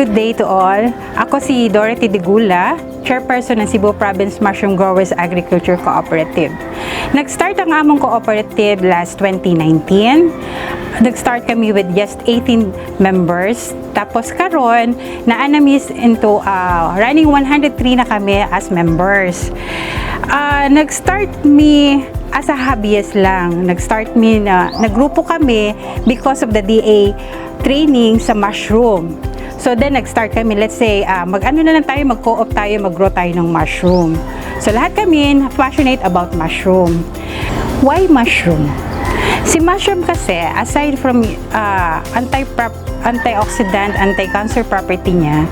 good day to all. Ako si Dorothy Digula, Chairperson ng Cebu Province Mushroom Growers Agriculture Cooperative. Nag-start ang among cooperative last 2019. Nag-start kami with just 18 members. Tapos karon na-anamis into running 103 na kami as members. Nag-start me as a hobbyist lang. Nag-start me na nagrupo kami because of the DA training sa mushroom. So then nag-start kami, let's say, mag-ano na lang tayo, mag-co-op tayo, mag-grow tayo ng mushroom. So lahat kami passionate about mushroom. Why mushroom? Si mushroom kasi, aside from antioxidant, anti-cancer property niya,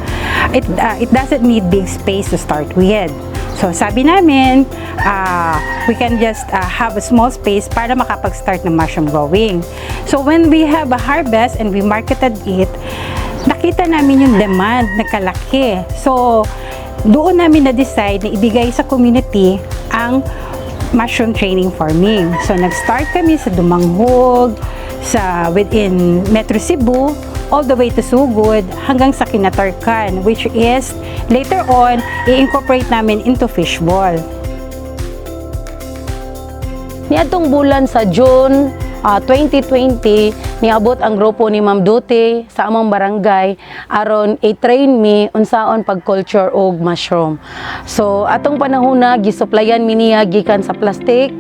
it doesn't need big space to start with. So sabi namin, we can just have a small space para makapag-start ng mushroom growing. So when we have a harvest and we marketed it, nakita namin yung demand na kalaki. So doon namin na-decide na ibigay sa community ang mushroom training farming. So nag-start kami sa Dumanghog, within Metro Cebu, all the way to Sugod, hanggang sa Kinatarkan, which is later on, i-incorporate namin into fishball. Niadtong bulan sa June 2020, niabot ang grupo ni Ma'am Dute sa among barangay aron i-train me unsaon pag-culture og mushroom. So atong panahona gisupplyan mi niya gikan sa plastic,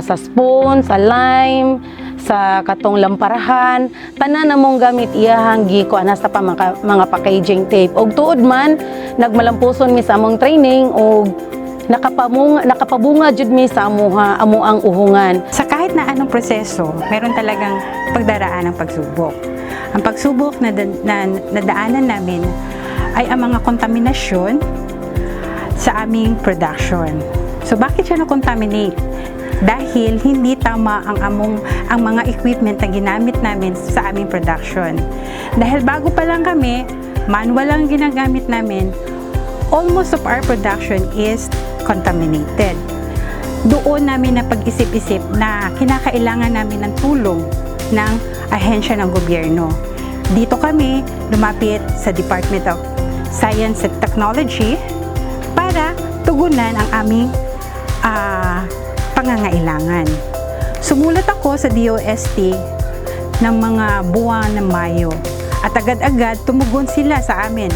sa spoon, sa lime, sa katong lamparahan, tanan namong gamit iyahang gikuana sa mga packaging tape. Og tuod man nagmalampuson mi sa among training og nakapabunga jud mi sa amo ang uhungan. Sa kahit na anong proseso, meron talagang pagdaraan ng pagsubok. Ang pagsubok na nadaanan namin ay ang mga kontaminasyon sa aming production. So bakit siya na-contaminate? Dahil hindi tama ang mga equipment na ginamit namin sa aming production. Dahil bago pa lang kami, manual lang ginagamit namin, almost of our production is contaminated. Doon namin na pag-isip-isip na kinakailangan namin ng tulong ng ahensya ng gobyerno. Dito kami lumapit sa Department of Science and Technology para tugunan ang aming pangangailangan. Sumulat ako sa DOST ng mga buwan ng Mayo at agad-agad tumugon sila sa amin.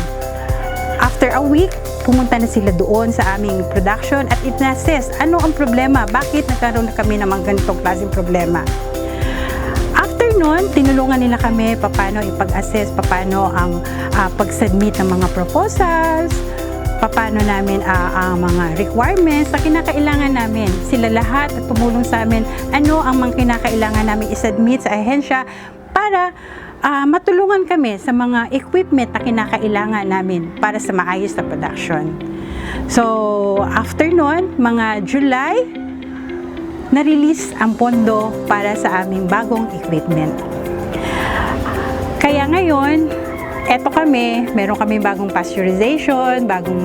After a week, pumunta na sila doon sa aming production at in-assess ano ang problema, bakit nagkaroon na kami ng mga ganitong klaseng problema. After nun, tinulungan nila kami paano ipag-assess, paano ang pag-submit ng mga proposals, paano namin ang mga requirements na kinakailangan namin. Sila lahat at tumulong sa amin ano ang mga kinakailangan namin i-submit sa ahensya para matulungan kami sa mga equipment na kinakailangan namin para sa maayos na production. So, after nun, mga July, na-release ang pondo para sa aming bagong equipment. Kaya ngayon, eto kami, meron kami bagong pasteurization, bagong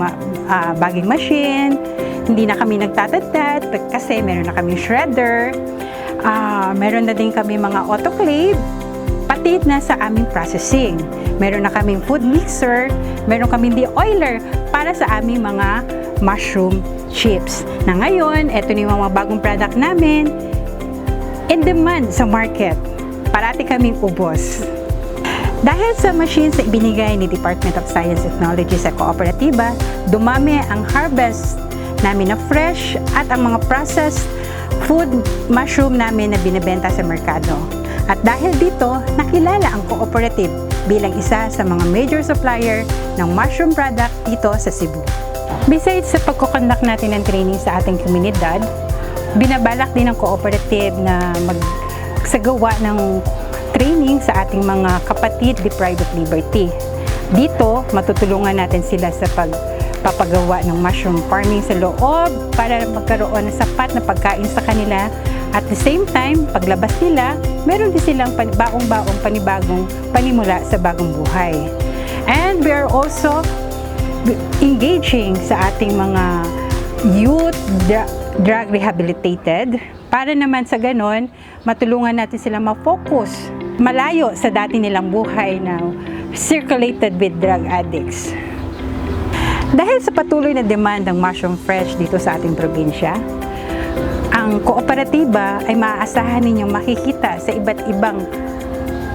machine, hindi na kami nagtatadtad kasi meron na kami shredder, meron na din kami mga autoclave, pati na sa aming processing. Meron na kaming food mixer, meron kaming de-oiler para sa aming mga mushroom chips. Na ngayon, eto na yung mga bagong product namin, in demand sa market. Parati kaming ubos. Dahil sa machines na ibinigay ni Department of Science and Technology sa kooperatiba, dumami ang harvest namin na fresh at ang mga processed food mushroom namin na binibenta sa merkado. At dahil dito, nakilala ang cooperative bilang isa sa mga major supplier ng mushroom product dito sa Cebu. Besides sa pagkukonduct natin ng training sa ating komunidad, binabalak din ng cooperative na magsagawa ng training sa ating mga kapatid di private liberty. Dito, matutulungan natin sila sa pagpapagawa ng mushroom farming sa loob para magkaroon ng sapat na pagkain sa kanila. At the same time, paglabas nila, meron din silang baong-baong panibagong panimula sa bagong buhay. And we are also engaging sa ating mga youth drug rehabilitated para naman sa ganon, matulungan natin sila ma-focus malayo sa dati nilang buhay na circulated with drug addicts. Dahil sa patuloy na demand ng mushroom fresh dito sa ating probinsya, ang kooperatiba ay maaasahan ninyong makikita sa iba't ibang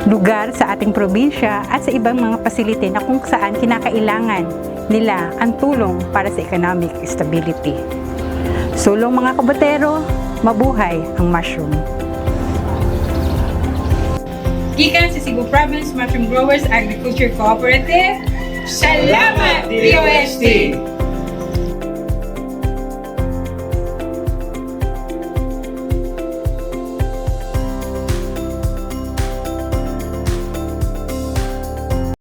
lugar sa ating probinsya at sa ibang mga pasilite na kung saan kinakailangan nila ang tulong para sa economic stability. Sulong mga kabotero, mabuhay ang mushroom! Gikan sa Cebu Province Mushroom Growers Agriculture Cooperative, salamat DOST!